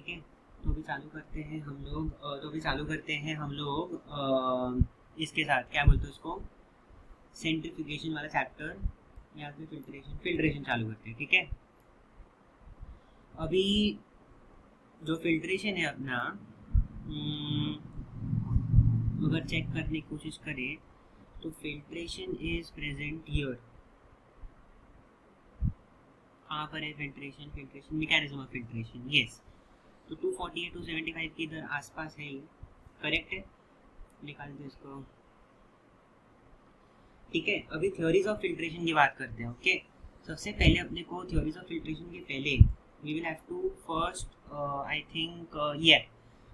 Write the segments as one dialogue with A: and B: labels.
A: ठीक है। तो अभी चालू करते हैं हम लोग इसके साथ क्या बोलते हैं उसको, सेंट्रीफ्यूगेशन वाला चैप्टर या फिर फिल्ट्रेशन चालू करते हैं, ठीक है। अभी जो फिल्ट्रेशन है अपना, अगर चेक करने की कोशिश करें तो फिल्ट्रेशन इज प्रेजेंट हियर। कहाँ पर है filtration mechanism of filtration, yes. तो 248 275 के इधर आसपास है ये, करेक्ट है। निकाल दो इसको, ठीक है। अभी थ्योरीज ऑफ फिल्ट्रेशन की बात करते हैं, ओके। सबसे पहले अपने को थ्योरीज ऑफ फिल्ट्रेशन के पहले we will have to first I think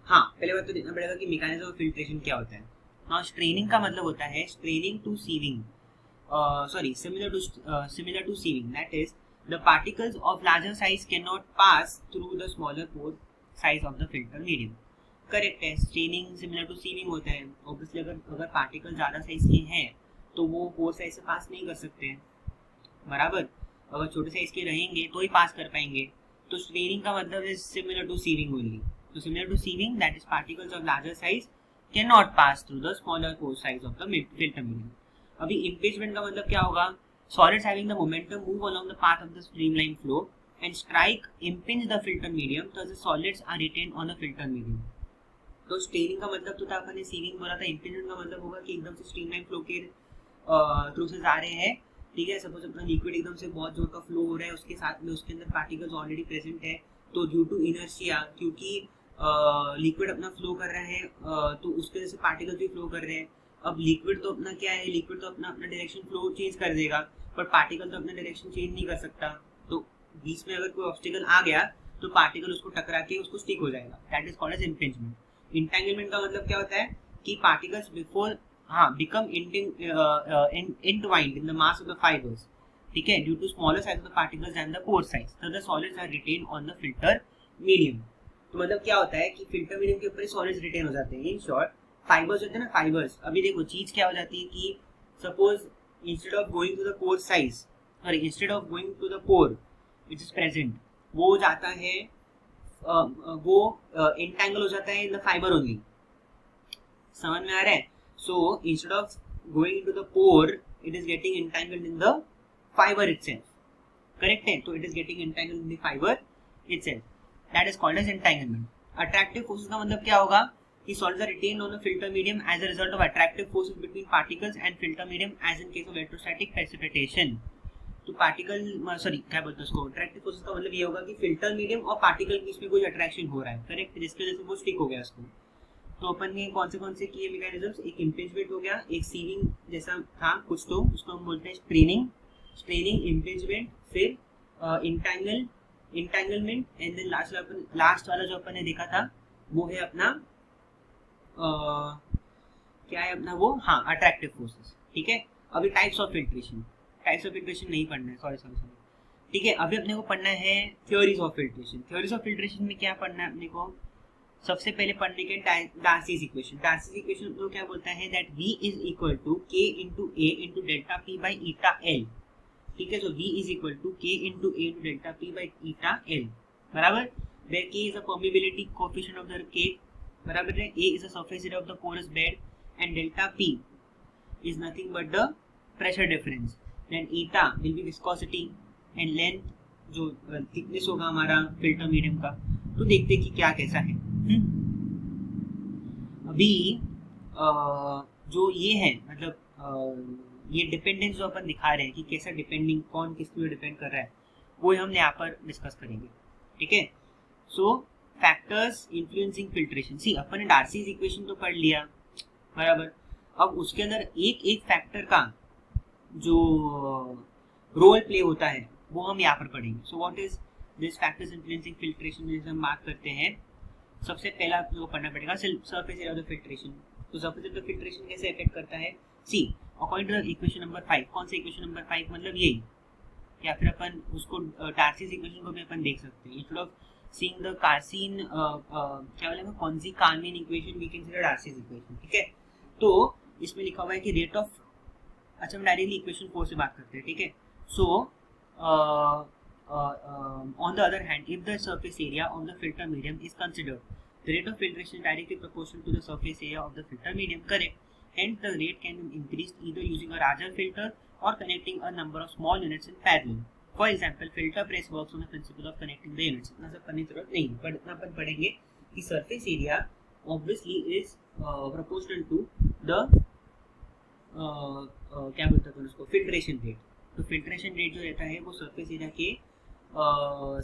A: हाँ, पहले बात तो देखना पड़ेगा कि मैकेनिज्म ऑफ फिल्ट्रेशन क्या होता है। हाँ, स्ट्रेनिंग का मतलब होता है straining to sieving, similar to sieving, that is the particles of larger size cannot pass through the smaller pore size of the filter medium, correct है। स्ट्रेनिंग सिमिलर टू सीविंग होता है। ऑब्वियसली अगर particle ज़्यादा size के हैं तो वो pore size से पास नहीं कर सकते हैं, बराबर। अगर छोटे साइज के रहेंगे तो ही पास कर पाएंगे। तो स्ट्रेनिंग का मतलब है सिमिलर टू सीविंग ओनली। तो similar to sieving, that is particles of larger size can not pass through the smaller pore size of the filter medium. अभी इम्पीचमेंट का मतलब क्या होगा, solids having the momentum move along the path of the streamline flow and strike impinge the filter medium, thus the solids are retained on the filter medium। तो straining का मतलब तो था, अपन ने सीविंग बोला था। इम्पिंजमेंट का मतलब होगा कि एकदम से स्ट्रीमलाइन फ्लो के थ्रू से जा रहे हैं, ठीक है। सपोज अपना लिक्विड एकदम से बहुत जोर का फ्लो हो रहा है, उसके साथ में उसके अंदर पार्टिकल्स ऑलरेडी प्रेजेंट है, तो ड्यू टू इनर्शिया, क्योंकि लिक्विड अपना फ्लो कर रहा है तो उसके वजह से पार्टिकल्स भी फ्लो कर रहे हैं। अब लिक्विड तो अपना क्या है, लिक्विड तो अपना डायरेक्शन फ्लो चेंज कर देगा, पर पार्टिकल तो अपना डायरेक्शन चेंज नहीं कर सकता। तो बीच में अगर कोई ऑब्स्टिकल आ गया तो पार्टिकल उसको टकरा के उसको स्टिक हो जाएगा, that is called as impingement. Entanglement का मतलब क्या होता है कि particles before become entwined in the mass of the fibers, ठीक है, due to smaller size of the particles than the pore size, so the solids are retained on the filter medium। तो मतलब क्या होता है कि फिल्टर मीडियम के ऊपर सॉलिड्स रिटेन हो जाते हैं। इन शॉर्ट फाइबर्स होते हैं ना, फाइबर्स। अभी देखो चीज क्या हो जाती है कि suppose instead of going to the pore size, sorry instead of going to the pore which is present, वो जाता है वो एंटेंगल हो जाता है इन द फाइबर ओनली। समझ में आ रहा है? So instead of going into the pore, it is getting entangled in the fiber itself. Correct है? तो it is getting entangled in the fiber itself. That is called as entanglement. Attractive forces का मतलब क्या होगा कि solids are retained on the filter medium as a result of attractive forces between particles and filter medium, as in case of electrostatic precipitation. तो particle क्या बोलते हैं उसको, अट्रैक्टिव फोर्सेस का मतलब ये होगा कि फिल्टर मीडियम और पार्टिकल के बीच में कोई अट्रैक्शन हो रहा है, करेक्ट, जिसकी वजह से वो स्टिक हो गया उसको। तो अपन ने कौन से किए मैकेनिज्म्स, एक इम्पिंजमेंट हो गया, एक सीविंग जैसा था कुछ, तो उसको हम बोलते हैं स्ट्रेनिंग इम्पिंजमेंट, फिर इंटेंगलमेंट एंड देन लास्ट वाला जो अपन ने देखा था वो है अपना क्या है अपना वो, हाँ, अट्रैक्टिव फोर्सेस, ठीक है। अभी टाइप्स ऑफ फिल्ट्रेशन नहीं पढ़ना है, सॉरी, ठीक है। अभी अपने को पढ़ना है थ्योरीज ऑफ फिल्ट्रेशन में क्या पढ़ना है अपने को, सबसे पहले पढ़ने के डार्सीज इक्वेशन तो क्या बोलता है that V is equal to K into A into delta P by eta L, ठीक है। So V is equal to K into A into delta P by eta L, बराबर। Where K is a permeability coefficient of the cake, बराबर है। A is a surface area of the porous bed and delta P is nothing but the pressure difference, then eta will be viscosity and length जो thickness होगा हमारा filter medium का। तो देखते कि क्या कैसा है। अभी जो ये है मतलब ये डिपेंडेंस जो अपन दिखा रहे हैं कि कैसा डिपेंडिंग, कौन किसके ऊपर डिपेंड कर रहा है, वो हम यहाँ पर डिस्कस करेंगे, ठीक है। सो फैक्टर्स इन्फ्लुएंसिंग फिल्ट्रेशन, सी अपन ने डार्सीज इक्वेशन तो पढ़ लिया, बराबर। अब उसके अंदर एक फैक्टर का जो रोल प्ले होता है वो हम यहाँ पर पढ़ेंगे। So what is this factors influencing filtration, जैसे हम बात करते हैं, सबसे पहला आपको पढ़ना पड़ेगा surface area of the filtration. तो surface area of the filtration कैसे इफेक्ट करता है, see according to equation number 5। कौन सा इक्वेशन नंबर 5, मतलब यही, या फिर अपन उसको डार्सीज इक्वेशन को भी अपन देख सकते हैं। इंस्टेड ऑफ सीइंग द कार्सीन क्या बोलेंगे कौनसी Carman equation, we can see the Darcy's equation, ठीक है। तो इसमें लिखा हुआ है कि रेट ऑफ, अच्छा हम डायरेक्टली इक्वेशन 4 से बात करते हैं, ठीक है। सो On the other hand, if the surface area of the filter medium is considered, the rate of filtration is directly proportional to the surface area of the filter medium. Correct. Hence, the rate can be increased either using a larger filter or connecting a number of small units in parallel. For example, filter press works on the principle of connecting the units. इतना सब करने की जरूरत नहीं, but इतना अपन पढ़ेंगे कि surface area obviously is proportional to the क्या बोलते हैं उसको, filtration rate. तो filtration rate जो रहता है वो surface area के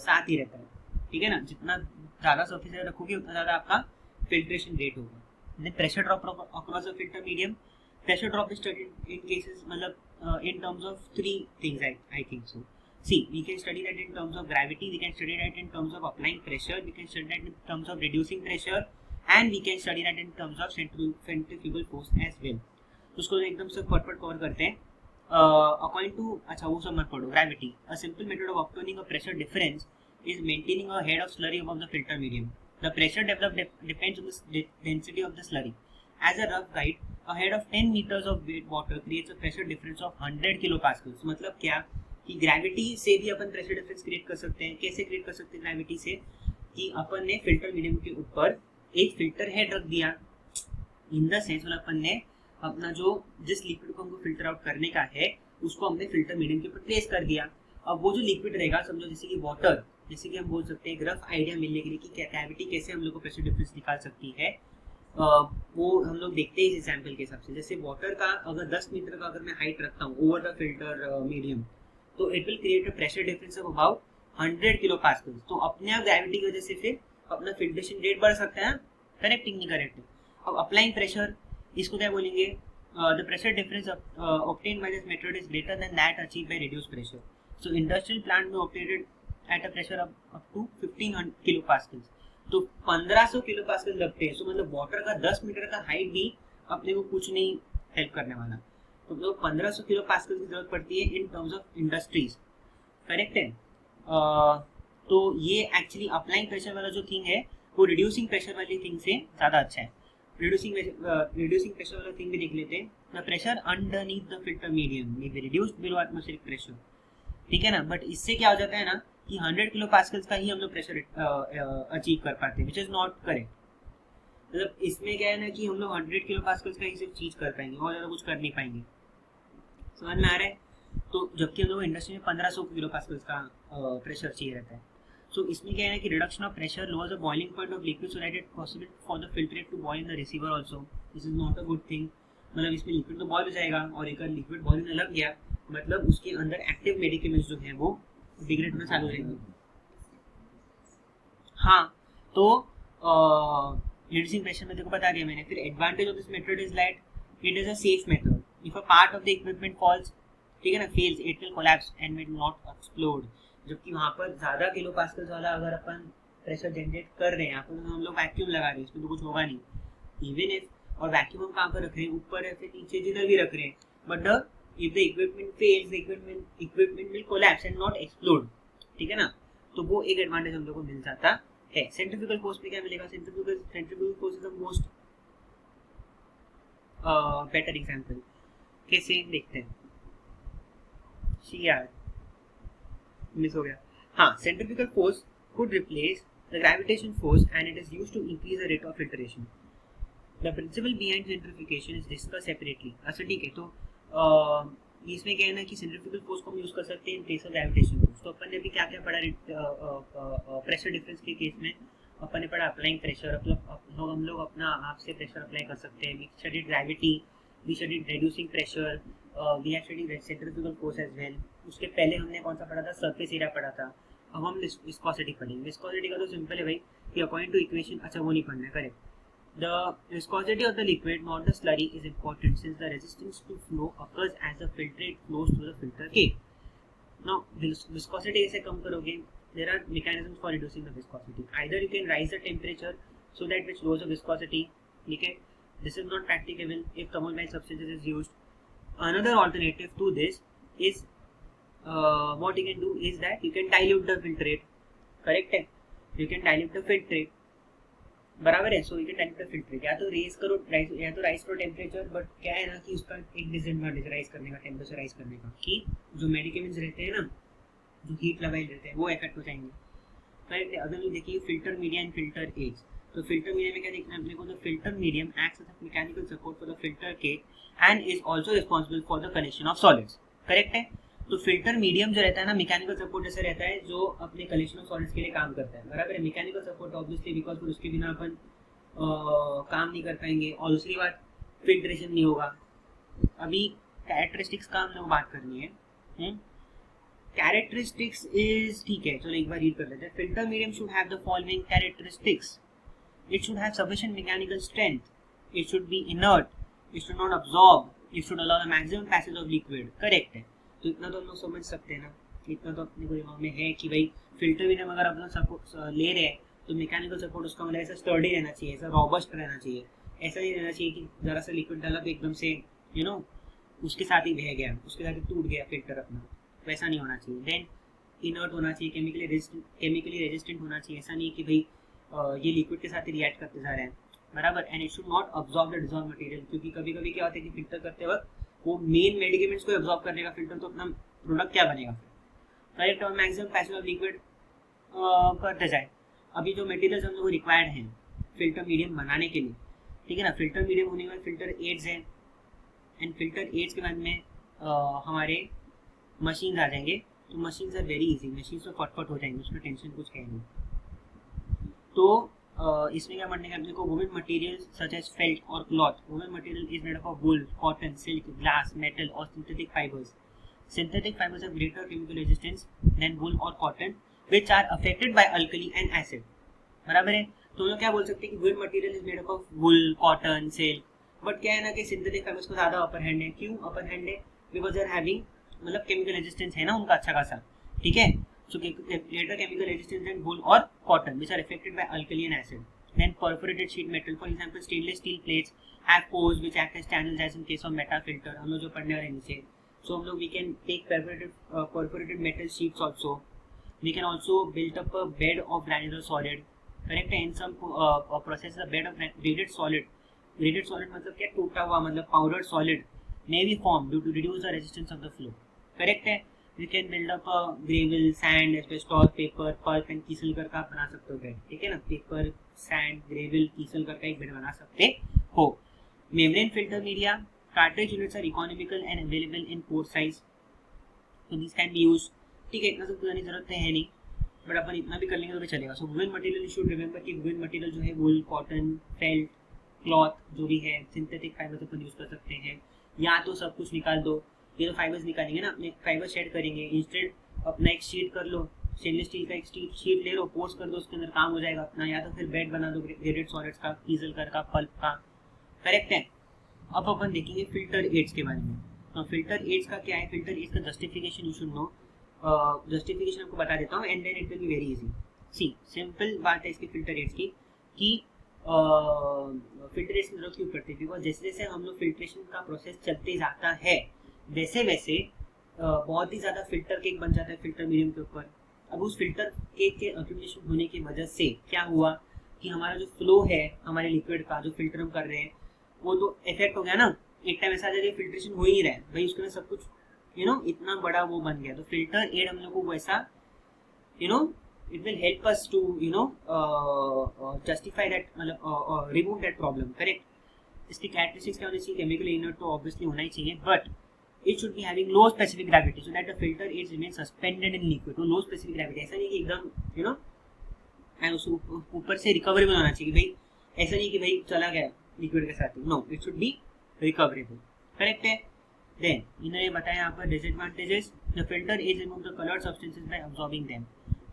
A: साथ ही रहता है, ठीक है ना. जितना ज़्यादा surface area रखोगे उतना ज़्यादा आपका filtration rate होगा. Then pressure drop across the filter medium. Pressure drop is studied in cases मतलब in terms of three things I think so. See, we can study that in terms of gravity, we can study that in terms of applying pressure, we can study that in terms of reducing pressure, and we can study that in terms of centrifugal force as well. तो उसको एकदम से फटफट cover करते हैं. According to, अच्छा वो सब मत पढ़ो. Gravity, a simple method of obtaining a pressure difference is maintaining a head of slurry above the filter medium. The pressure developed depends on the density of the slurry. As a rough guide, a head of 10 meters of water creates a pressure difference of 100 kilopascals. मतलब क्या कि gravity से भी अपन pressure difference create कर सकते हैं. कैसे create कर सकते हैं ग्रेविटी से, कि अपन ने फिल्टर मीडियम के ऊपर एक फिल्टर हेड रख दिया. इन द सेंस मतलब अपन ने अपना जो जिस लिक्विड को हमको फिल्टर आउट करने का है उसको हमने फिल्टर मीडियम के ऊपर प्लेस कर दिया. अब वो जो लिक्विड रहेगा, समझो जैसे कि वाटर, जैसे कि हम बोल सकते हैं एक रफ आइडिया मिलने के लिए कि क्या कैविटी कैसे हम लोग को प्रेशर डिफरेंस निकाल सकती है. वो हम लोग देखते हैं इस एग्जाम्पल के हिसाब से. जैसे वाटर का अगर 10 मीटर का अगर मैं हाइट रखता हूँ ओवर द फिल्टर मीडियम, तो it will create a pressure difference of about 100 kilo pascals. तो अपने आप ग्रेविटी की वजह से फिर अपना फिल्ट्रेशन रेट बढ़ सकता है. करेक्ट नहीं करेक्ट. अब अप्लाइंग प्रेशर, इसको क्या बोलेंगे, the pressure difference obtained by this method is greater than that achieved by reduced pressure. So industrial plant में operated at a pressure up to 1500 kilo pascals. तो 1500 किलो पास्कल लगते हैं. सो मतलब water का 10 metre का हाइट भी अपने को कुछ नहीं हेल्प करने वाला. तो 1500 किलो पास्कल की जरूरत पड़ती है in terms of industries. Correct है. तो ये एक्चुअली अप्लाइंग प्रेशर वाला जो थिंग है वो रिड्यूसिंग प्रेशर वाली थिंग से ज़्यादा अच्छा है. रिड्यूसिंग प्रेशर वाला थिंग भी देख लेते हैं. The pressure underneath the filter medium may be reduced below atmospheric pressure. ठीक है ना. बट इससे क्या हो जाता है ना कि 100 किलो पास्कल्स का ही हम लोग प्रेशर अचीव कर पाते हैं, विच इज़ नॉट करेक्ट. मतलब इसमें क्या है ना कि हम लोग 100 किलो पास्कल्स का ही सिर्फ चीज़ कर पाएंगे और ज़्यादा कुछ कर नहीं पाएंगे. समझ में आ रहा है. तो जबकि हम लोग इंडस्ट्री में 1500 किलो पास्कल्स का प्रेशर चाहिए रहता है. सो इसमें क्या है कि reduction of pressure lowers the boiling point of liquid so that it possible for the filtrate to boil in the receiver also. This is not a good thing. मतलब इसमें लिक्विड तो बॉयल हो जाएगा और एक लिक्विड बॉयल होने लग गया मतलब उसके अंदर एक्टिव मेडिकेमेंट्स जो हैं वो डिग्रेड होना चालू हो जाएंगे. हाँ, तो रिड्यूसिंग प्रेशर में देखो बता दिया मैंने. फिर advantage of this method is that it is a safe method. If a part of the equipment falls, ठीक है ना, fails, it will collapse and will not explode. जबकि वहाँ पर ज़्यादा किलो पास्कल्स वाला अगर अपन प्रेशर जनरेट कर रहे हैं, यहाँ पर हम लोग वैक्यूम लगा रहे हैं, इसमें तो कुछ होगा नहीं. इवन इफ, और वैक्यूम हम कहाँ पर रख रहे हैं, ऊपर या फिर नीचे जिधर भी रख रहे हैं, but the if the equipment fails the equipment will collapse and not explode. ठीक है ना. तो वो एक एडवांटेज हम लोग को मिल जाता है. सेंट्रीफ्यूगल फोर्स में क्या मिलेगा, centrifugal force is the most better example. कैसे देखते हैं. यार मिस हो गया. हाँ, centrifugal force could replace the gravitation force and it is used to increase the rate of filtration. The principle behind centrifugation is discussed separately. अच्छा ठीक है. तो इसमें क्या है ना कि सेंट्रीफ्यूगल फोर्स को हम यूज कर सकते हैं in place of gravitation force. तो अपन ने भी क्या क्या पढ़ा प्रेशर डिफरेंस के केस में. अपन ने पढ़ा अप्लाइंग प्रेशर, मतलब हम लोग अपना आप से प्रेशर अप्लाई कर सकते हैं. We studied gravity, we studied reducing pressure, we have studied centrifugal force as well. उसके पहले हमने कौन सा पढ़ा था, सरफेस एरिया पढ़ा था. अब हम विस्कोसिटी पढ़ेंगे. विस्कोसिटी का तो सिंपल है भाई कि अकॉर्डिंग टू इक्वेशन, अच्छा वो नहीं पढ़ना है. Correct. The viscosity of the liquid, not the slurry, is important since the resistance to flow occurs as the filtrate flows through the filter cave. Now, viscosity कैसे कम करोगे? There are mechanisms for reducing the viscosity. Either you can rise the temperature so that which lowers the viscosity. ठीक है. This is not practicable if thermal substances is used. Another alternative to this is what you can do is that you can dilute the filtrate. Correct है. You can dilute the filtrate. बराबर है. So you can dilute the filtrate. या तो raise करो, या तो rise करो temperature. But क्या है ना कि उसका एक डिसएडवांटेज राइज करने का, टेम्परेचर राइज करने का, कि जो मेडिकेमेंट्स रहते हैं ना जो हीट लेवल रहते हैं वो इफेक्ट हो जाएंगे। करेक्ट है। अगर हम देखिए filter media and filter aids, तो फिल्टर मीडिया में क्या देखना है अपने को, the filter medium acts as a mechanical support for the filter cake and is also responsible for the collection of solids. Correct है। तो फिल्टर मीडियम जो रहता है ना, मैकेनिकल सपोर्ट जैसे रहता है जो अपने कलेक्शन ऑफ सॉलिड्स के लिए काम करता है, बराबर है। मैकेनिकल सपोर्ट ऑब्वियसली बिकॉज फिर उसके बिना अपन काम नहीं कर पाएंगे, और दूसरी बात फिल्ट्रेशन नहीं होगा। अभी कैरेक्टरिस्टिक्स का हम लोग बात करनी है। कैरेक्टरिस्टिक्स इज, ठीक है चलो एक बार रीड कर लेते हैं। Filter medium should have the following characteristics. It should have sufficient mechanical strength, it should B inert, it should not absorb, it should allow the maximum passage of liquid. Correct है। तो इतना तो हम लोग समझ सकते हैं ना, इतना तो अपने को दिमाग में है कि भाई फिल्टर मीडियम अगर आप लोग ले रहे हैं तो मैकेनिकल सपोर्ट उसका मतलब ऐसा स्टर्डी रहना चाहिए, ऐसा रॉबस्ट रहना चाहिए। ऐसा नहीं रहना चाहिए कि जरा सा लिक्विड डाला तो एकदम से उसके साथ ही बह गया, उसके साथ ही टूट गया फिल्टर अपना, वैसा नहीं होना चाहिए। देन इनर्ट होना चाहिए, केमिकली रेजिस्टेंट होना चाहिए। ऐसा नहीं कि भाई ये लिक्विड के साथ ही रिएक्ट करते जा रहे हैं, बराबर। And it should not absorb the dissolve material, क्योंकि कभी कभी क्या होता है कि फिल्टर करते वक्त वो मेन मेडिकेमेंट्स को अब्सॉर्ब करने का फिल्टर, तो अपना प्रोडक्ट क्या बनेगा फिर। करेक्ट। और मैक्सिमम पैसेज ऑफ लिक्विड करते जाए। अभी जो मटेरियल्स हम लोग को रिक्वायर्ड हैं फिल्टर मीडियम बनाने के लिए, ठीक है ना, फिल्टर मीडियम होने के बाद फिल्टर एड्स है, एंड फिल्टर एड्स के बाद में हमारे मशीन्स आ जाएंगे। तो machines are very easy, machine तो फटफट हो जाएंगे, उसमें टेंशन कुछ है नहीं। तो इसमें क्या बनने का अपने को, woven material such as felt और cloth. Woven material is made up of wool, cotton, silk, glass, metal और synthetic fibres. Synthetic fibers have greater chemical resistance than wool or cotton, which are affected by alkali and acid. बराबर है। तो हम लोग क्या बोल सकते हैं कि wool material is made up of wool, cotton, silk, but क्या है ना कि सिंथेटिक फाइबर्स को ज्यादा अपर हैंड है। क्यों अपर हैंड है? बिकॉज दे आर हैविंग, मतलब केमिकल रेजिस्टेंस है ना उनका अच्छा खासा, ठीक है। So greater chemical resistance than wool और cotton, which are affected by alkali and acid. Then perforated sheet metal, for example stainless steel plates have pores which act as channels as in case of metal filter। हम लोग जो पढ़ने वाले नीचे, so we can take perforated metal sheets also. We can also build up a bed of granular solid, correct है। in some processes a bed of graded solid मतलब क्या, टूटा हुआ मतलब powdered solid may be formed due to reduce the resistance of the flow, correct है। we can build up a gravel, sand, asbestos, paper, pulp and कीसल का बना सकते हो बेड, ठीक है ना। पेपर, सैंड, ग्रेवल, कीसल का एक बेड बना सकते हो। Membrane filter media, cartridge units are economical and available in pore size, so these can be used, ठीक है। इतना सब करने की जरूरत है नहीं, बट अपन इतना भी कर लेंगे तो भी चलेगा। So woollen material, you should remember कि वुलन मटेरियल जो है वुल, कॉटन, फेल्ट, क्लॉथ जो भी है, सिंथेटिक फाइबर्स अपन यूज कर सकते हैं। या तो सब कुछ निकाल दो, ये तो फाइबर्स निकालेंगे ना, अपने फाइबर शेड करेंगे, इंस्टेड अपना एक शीट कर लो, स्टेनलेस स्टील का एक शीट ले लो, पोस्ट कर दो, उसके अंदर काम हो जाएगा अपना। या तो फिर बेड बना दो ग्रेडेड सॉलिड्स का, कीजल का, पल्प का, करेक्ट है। अब अपन देखेंगे फिल्टर एड्स के बारे में। तो फिल्टर एड्स का क्या है, फिल्टर एड्स का justification you should know. Justification आपको बता देता हूँ, and then it will be very easy. See simple बात है इसकी फिल्टर एड्स की कि फिल्टर एड्स की जरूरत क्यों पड़ती है, बिकॉज जैसे जैसे हम लोग फिल्ट्रेशन का प्रोसेस चलते जाता है वैसे वैसे बहुत ही ज़्यादा फिल्टर केक बन जाता है फिल्टर मीडियम के ऊपर। अब उस फिल्टर केक के एक्यूमुलेशन होने की वजह से क्या हुआ कि हमारा जो फ्लो है हमारे लिक्विड का, जो फिल्टर हम कर रहे हैं, वो तो इफेक्ट हो गया ना। एक टाइम ऐसा आ जाएगा फिल्ट्रेशन हो ही नहीं रहा है भाई, उसके में सब कुछ इतना बड़ा वो बन गया। तो फिल्टर एड हम लोग को वैसा it will help us to justify that, मतलब रिमूव दैट प्रॉब्लम, करेक्ट। इसकी कैरेक्टरिस्टिक्स क्या होनी चाहिए, केमिकली इनर्ट तो ऑब्वियसली होना ही चाहिए, but it should be having low specific gravity so that the filter aids remain suspended in liquid। तो low specific gravity ऐसा नहीं कि एकदम उसको ऊपर से रिकवरेबल होना चाहिए भाई, ऐसा नहीं कि भाई चला गया लिक्विड के साथ ही, no, it should be recoverable, correct है। देन इन्होंने बताया यहाँ पर disadvantages, the filter as remove the coloured substances by absorbing them,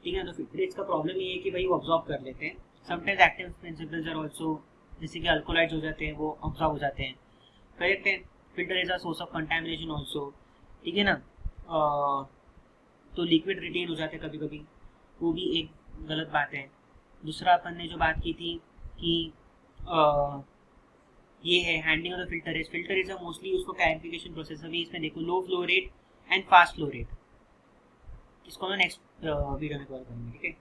A: ठीक है। तो फिल्टर एज का प्रॉब्लम ये है कि भाई वो अब्सॉर्ब कर लेते हैं। Sometimes active principles are also, जैसे कि अल्कोलाइड्स हो जाते हैं, वो अब्सॉर्ब हो जाते हैं, करेक्ट है। Filter is a source of contamination also, ठीक है ना। तो लिक्विड रिटेन हो जाते हैं कभी कभी, वो भी एक गलत बात है। दूसरा अपन ने जो बात की थी कि ये है handling of the filter aids. Filter aids mostly उसको क्लैरिफिकेशन प्रोसेस, अभी इसमें देखो low flow rate and fast flow rate, इसको हम नेक्स्ट वीडियो में कवर करेंगे, ठीक है।